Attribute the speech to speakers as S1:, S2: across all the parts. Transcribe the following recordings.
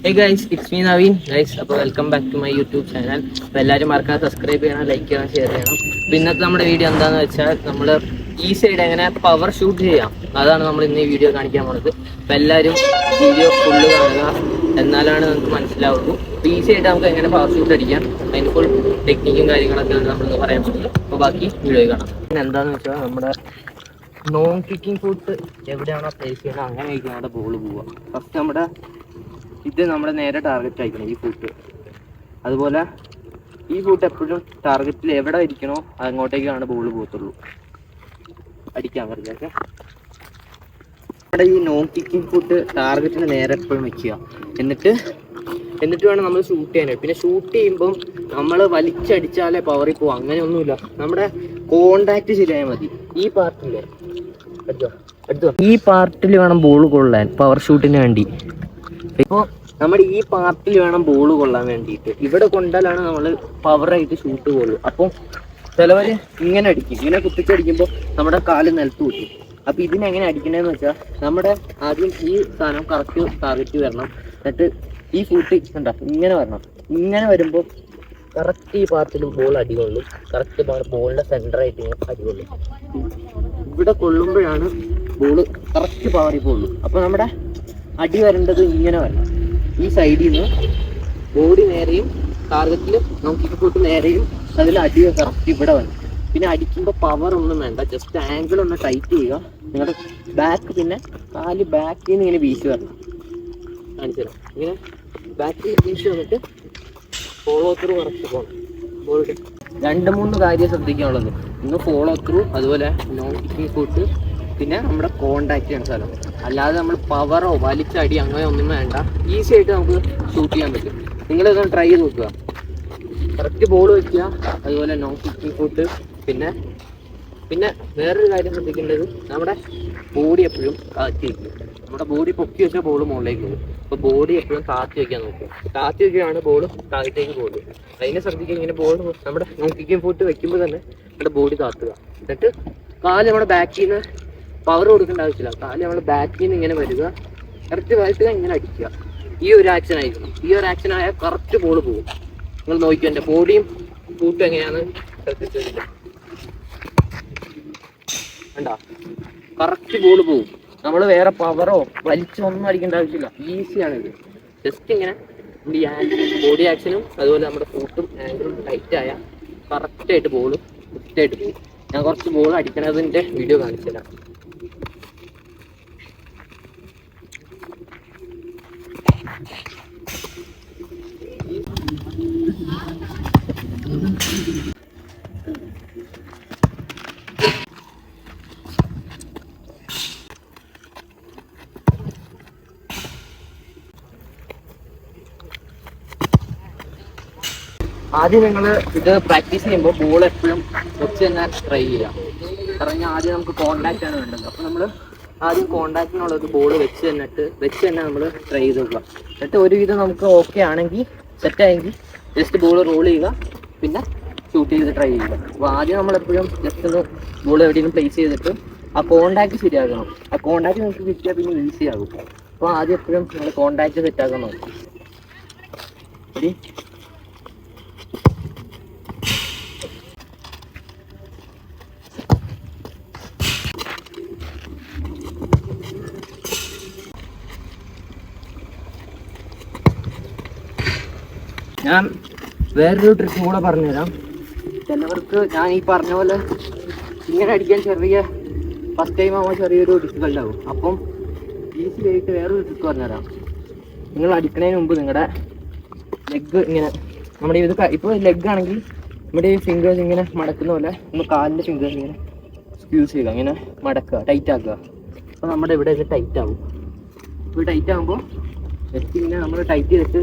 S1: Hey guys, it's me Naveen. Guys, അപ്പോൾ welcome back to my YouTube channel. അപ്പോൾ എല്ലാവരും മറക്കാതെ സബ്സ്ക്രൈബ് ചെയ്യണം, ലൈക്ക് ചെയ്യണം, ഷെയർ ചെയ്യണം. അപ്പോൾ ഇന്നത്തെ നമ്മുടെ വീഡിയോ എന്താണെന്ന് വെച്ചാൽ നമ്മൾ ഈ സൈഡ് എങ്ങനെ പവർ ഷൂട്ട് ചെയ്യാം അതാണ് നമ്മൾ ഇന്ന് ഈ വീഡിയോ കാണിക്കാൻ പോകുന്നത്. അപ്പോൾ എല്ലാവരും വീഡിയോ ഫുള്ള് കാണുക, എന്നാലാണ് നമുക്ക് മനസ്സിലാവുള്ളൂ. അപ്പോൾ ഈ സൈഡ് നമുക്ക് എങ്ങനെ പവർ ഷൂട്ട് അടിക്കാം, അതിന് ഫുൾ ടെക്നിക്കും കാര്യങ്ങളൊക്കെയാണ് നമ്മളിന്ന് പറയാൻ പോകുന്നത്. അപ്പോൾ ബാക്കി വീഡിയോ കാണാം. പിന്നെ എന്താണെന്ന് വെച്ചാൽ നമ്മുടെ നോൺ കിക്കിംഗ് ഫുട്ട് എവിടെയാണോ പ്ലേസ് ചെയ്യണം അങ്ങനെ ആയിരിക്കും നമ്മുടെ ബോൾ പോവുക. ഫസ്റ്റ് നമ്മുടെ ഇത് നമ്മുടെ നേരെ ടാർഗറ്റ് ആയിരിക്കണം ഈ ഫുട്ട്. അതുപോലെ ഈ ഫുട്ട് എപ്പോഴും ടാർഗറ്റിൽ എവിടെ ഇരിക്കണോ അങ്ങോട്ടേക്കാണ് ബോൾ പോകത്തുള്ളൂ, അടിക്കാൻ പറഞ്ഞൊക്കെ. നമ്മുടെ ഈ നോൺ കിക്കിംഗ് ഫുട്ട് ടാർഗറ്റിന് നേരെ എപ്പോഴും വെക്കുക. എന്നിട്ട് വേണം നമ്മൾ ഷൂട്ട് ചെയ്യാനായിട്ട്. പിന്നെ ഷൂട്ട് ചെയ്യുമ്പം നമ്മൾ വലിച്ചടിച്ചാലേ പവറിൽ പോവാം, അങ്ങനെയൊന്നുമില്ല. നമ്മുടെ കോണ്ടാക്ട് ശരിയായാൽ മതി. ഈ പാർട്ടില്ലേ ഈ പാർട്ടിൽ വേണം ബോൾ കൊള്ളാൻ പവർ ഷൂട്ടിന് വേണ്ടി. ഇപ്പോൾ നമ്മുടെ ഈ പാർട്ടിൽ വേണം ബോൾ കൊള്ളാൻ വേണ്ടിയിട്ട്. ഇവിടെ കൊണ്ടാലാണ് നമ്മൾ പവറായിട്ട് ഷൂട്ട് കൊള്ളൂ. അപ്പം ചിലവർ ഇങ്ങനെ അടിക്കും, ഇങ്ങനെ കുത്തിച്ചടിക്കുമ്പോൾ നമ്മുടെ കാല് നിലത്ത് കുത്തും. അപ്പം ഇതിനെങ്ങനെ അടിക്കണമെന്ന് വെച്ചാൽ നമ്മുടെ ആദ്യം ഈ സാധനം കറക്റ്റ് ടാർഗറ്റ് വരണം. എന്നിട്ട് ഈ ഫുട്ട് കണ്ട ഇങ്ങനെ വരണം. ഇങ്ങനെ വരുമ്പോൾ കറക്റ്റ് ഈ പാർട്ടിൽ ബോൾ അടികൊള്ളും. കറക്റ്റ് ബോളിൻ്റെ സെൻറ്ററായിട്ട് അടികൊള്ളും. ഇവിടെ കൊള്ളുമ്പോഴാണ് ബോൾ കറക്റ്റ് പവറിൽ പോകുള്ളൂ. അപ്പോൾ നമ്മുടെ അടി വരേണ്ടത് ഇങ്ങനെ വരണം. ഈ സൈഡിൽ നിന്ന് ബോഡി നേരെയും ടാർഗറ്റിൽ നോക്കിയിട്ട് പോയിട്ട് നേരെയും അതിൽ അടി കറക്റ്റ് ഇവിടെ വരണം. പിന്നെ അടിക്കുമ്പോൾ പവർ ഒന്നും വേണ്ട, ജസ്റ്റ് ആംഗിൾ ഒന്ന് ടൈറ്റ് ചെയ്യുക. നിങ്ങളുടെ ബാക്ക്, പിന്നെ കാല് ബാക്കിൽ നിന്ന് ഇങ്ങനെ വീശി വരണം. കാണിച്ചു തരാം. ഇങ്ങനെ ബാക്കിൽ വീശി വന്നിട്ട് ഫോളോ ത്രൂ കറക്റ്റ് പോകണം. ബോൾഡ് 2-3 കാര്യം ശ്രദ്ധിക്കാനുള്ളത്. ഒന്ന് ഫോളോ ത്രൂ, അതുപോലെ നോൺ കിക്കിംഗ് ഫുട്ട്, പിന്നെ നമ്മുടെ കോണ്ടാക്ട് ചെയ്യുന്ന സ്ഥലം. അല്ലാതെ നമ്മൾ പവറോ വലിച്ചടി അങ്ങനെ ഒന്നും വേണ്ട. ഈസി ആയിട്ട് നമുക്ക് ഷൂട്ട് ചെയ്യാൻ പറ്റും. നിങ്ങളിതൊന്ന് ട്രൈ ചെയ്ത് നോക്കുക. കറക്റ്റ് ബോൾ വയ്ക്കുക, അതുപോലെ നോൺ കിക്കിംഗ് ഫുട്ട്. പിന്നെ വേറൊരു കാര്യം ശ്രദ്ധിക്കേണ്ടത്, നമ്മുടെ ബോഡി എപ്പോഴും താഴ്ത്തി വയ്ക്കും. നമ്മുടെ ബോഡി പൊക്കി വെച്ചാൽ ബോൾ മുകളിലേക്ക് പോകും. അപ്പോൾ ബോഡി എപ്പോഴും താഴ്ത്തി വയ്ക്കാൻ നോക്കുക. താഴ്ത്തി വയ്ക്കുകയാണ് ബോൾ താഴത്തേക്ക് പോകുന്നത്. അതിനെ ശ്രദ്ധിക്കുക. ഇങ്ങനെ ബോൾ നമ്മുടെ നോൺ കിക്കിംഗ് ഫുട്ട് വെക്കുമ്പോൾ തന്നെ നമ്മുടെ ബോഡി താത്തുക. എന്നിട്ട് കാല് നമ്മുടെ ബാക്കിൽ നിന്ന് പവർ കൊടുക്കേണ്ട ആവശ്യമില്ല. കാല് നമ്മൾ ബാക്കിൽ നിന്ന് ഇങ്ങനെ വരിക, കറക്റ്റ് വയറ്റുക, ഇങ്ങനെ അടിക്കുക. ഈ ഒരു ആക്ഷൻ ആയിരിക്കണം. ഈ ഒരു ആക്ഷൻ ആയാൽ കറക്റ്റ് ബോൾ പോകും. നിങ്ങൾ നോക്കിയോ എൻ്റെ ബോഡിയും ഫൂട്ടും എങ്ങനെയാണ് ശ്രദ്ധിച്ചില്ല. കണ്ടോ, കറക്റ്റ് ബോൾ പോകും. നമ്മൾ വേറെ പവറോ വലിച്ചൊന്നും അടിക്കേണ്ട ആവശ്യമില്ല. ഈസിയാണിത്. ജസ്റ്റ് ഇങ്ങനെ ബോഡി ആക്ഷനും അതുപോലെ നമ്മുടെ ഫൂട്ടും ആംഗിളും ടൈറ്റ് ആയാൽ കറക്റ്റായിട്ട് ബോൾ കറക്റ്റായിട്ട് പോകും. ഞാൻ കുറച്ച് ബോൾ അടിക്കണതിൻ്റെ വീഡിയോ കാണിച്ചു തരാം. ആദ്യം നിങ്ങൾ ഇത് പ്രാക്ടീസ് ചെയ്യുമ്പോൾ ബോൾ എപ്പോഴും വെച്ച് തന്നെ ട്രൈ ചെയ്യാം. കാരണം ആദ്യം നമുക്ക് കോണ്ടാക്റ്റ് ആണ് വേണ്ടത്. അപ്പോൾ നമ്മൾ ആദ്യം കോണ്ടാക്റ്റിനുള്ളത് ബോൾ വെച്ച് തന്നെ നമ്മൾ ട്രൈ ചെയ്ത് നോക്കുക. എന്നിട്ട് ഒരുവിധം നമുക്ക് ഓക്കെ ആണെങ്കിൽ, സെറ്റായെങ്കിൽ ജസ്റ്റ് ബോൾ റോൾ ചെയ്യുക, പിന്നെ ഷൂട്ട് ചെയ്ത് ട്രൈ ചെയ്യുക. അപ്പോൾ ആദ്യം നമ്മളെപ്പോഴും ജസ്റ്റ് ഒന്ന് ബോൾ എവിടെയെങ്കിലും പ്ലേസ് ചെയ്തിട്ട് ആ കോണ്ടാക്റ്റ് ശരിയാക്കണം. ആ കോണ്ടാക്റ്റ് നമുക്ക് കിട്ടിയാൽ പിന്നെ ഈസി ആകും. അപ്പോൾ ആദ്യം എപ്പോഴും നമ്മൾ കോണ്ടാക്റ്റ് സെറ്റാക്കാൻ നോക്കും. ശരി, ഞാൻ വേറൊരു ട്രിക്ക് കൂടെ പറഞ്ഞുതരാം. ചിലവർക്ക് ഞാൻ ഈ പറഞ്ഞ പോലെ ഇങ്ങനെ അടിക്കാൻ ഫസ്റ്റ് ടൈം ആകുമ്പോൾ ചെറിയൊരു ഡിഫിക്കൽട്ട് ആകും. അപ്പം ഈസി ആയിട്ട് വേറൊരു ട്രിക്ക് പറഞ്ഞുതരാം. നിങ്ങൾ അടിക്കുന്നതിന് മുമ്പ് നിങ്ങളുടെ ലെഗ് ഇങ്ങനെ, നമ്മുടെ ഇത് ഇപ്പോൾ ലെഗ് ആണെങ്കിൽ നമ്മുടെ ഈ ഫിംഗേഴ്സ് ഇങ്ങനെ മടക്കുന്ന പോലെ നമ്മൾ കാലിൻ്റെ ഫിംഗേഴ്സ് ഇങ്ങനെ സ്ക്യൂസ് ചെയ്യുക, ഇങ്ങനെ മടക്കുക, ടൈറ്റ് ആക്കുക. അപ്പോൾ നമ്മുടെ ഇവിടെ ടൈറ്റ് ആകും. ഇപ്പോൾ ടൈറ്റ് ആകുമ്പോൾ ജസ്റ്റ് ഇങ്ങനെ നമ്മൾ ടൈറ്റ് ചെയ്തിട്ട്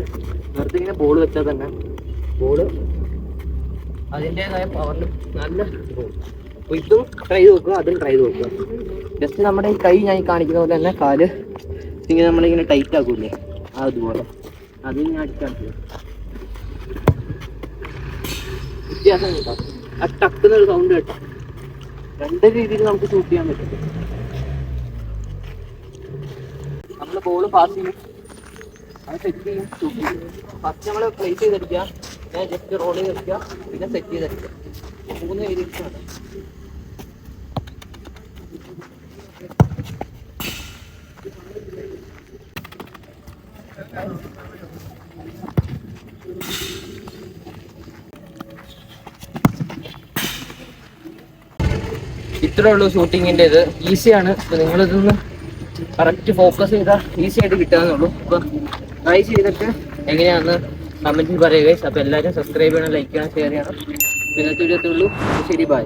S1: വെറുതെ ഇങ്ങനെ ബോൾ വെച്ചാൽ തന്നെ ബോള് അതിൻ്റേതായ പവറിൽ നല്ല പോകും. അപ്പോൾ ഇതും ട്രൈ ചെയ്ത് നോക്കുക, അതും ട്രൈ ചെയ്ത് നോക്കുക. ജസ്റ്റ് നമ്മുടെ ഈ കൈ ഞാൻ കാണിക്കുന്ന പോലെ തന്നെ കാല് ഇങ്ങനെ നമ്മളിങ്ങനെ ടൈറ്റ് ആക്കൂലേ, അതുപോലെ അതിൽ ഞാൻ അടിക്കാൻ വ്യത്യാസം കേട്ടോ. ആ ടക്കുന്നൊരു സൗണ്ട് കേട്ടോ. 2 രീതിയിൽ നമുക്ക് ഷൂട്ട് ചെയ്യാൻ പറ്റും. നമ്മൾ ബോൾ പാസ് ചെയ്യും, അത് സെറ്റ് ചെയ്യും. ഫസ്റ്റ് നമ്മൾ പ്ലേസ് ചെയ്തെടുക്കുക, ഞാൻ ജസ്റ്റ് റോൾ ചെയ്തെടുക്കുക, പിന്നെ സെറ്റ് ചെയ്തെടുക്കുക. 3 വേരിയൻസ് ആണ്. ഇത്രേ ഉള്ളൂ ഷൂട്ടിങ്ങിൻ്റെ ഇത്. ഈസിയാണ്. അപ്പോൾ നിങ്ങളിതൊന്ന് കറക്റ്റ് ഫോക്കസ് ചെയ്താൽ ഈസി ആയിട്ട് കിട്ടാന്നുള്ളൂ. അപ്പോൾ ട്രൈ ചെയ്തിട്ട് എങ്ങനെയാണെന്ന് കമൻറ്റിൽ പറയുക. അപ്പോൾ എല്ലാവരും സബ്സ്ക്രൈബ് ചെയ്യണം, ലൈക്ക് ചെയ്യണം, ഷെയർ ചെയ്യണം. ഇന്നത്തെ വീഡിയോ എത്തുള്ളൂ. ശരി, ബൈ.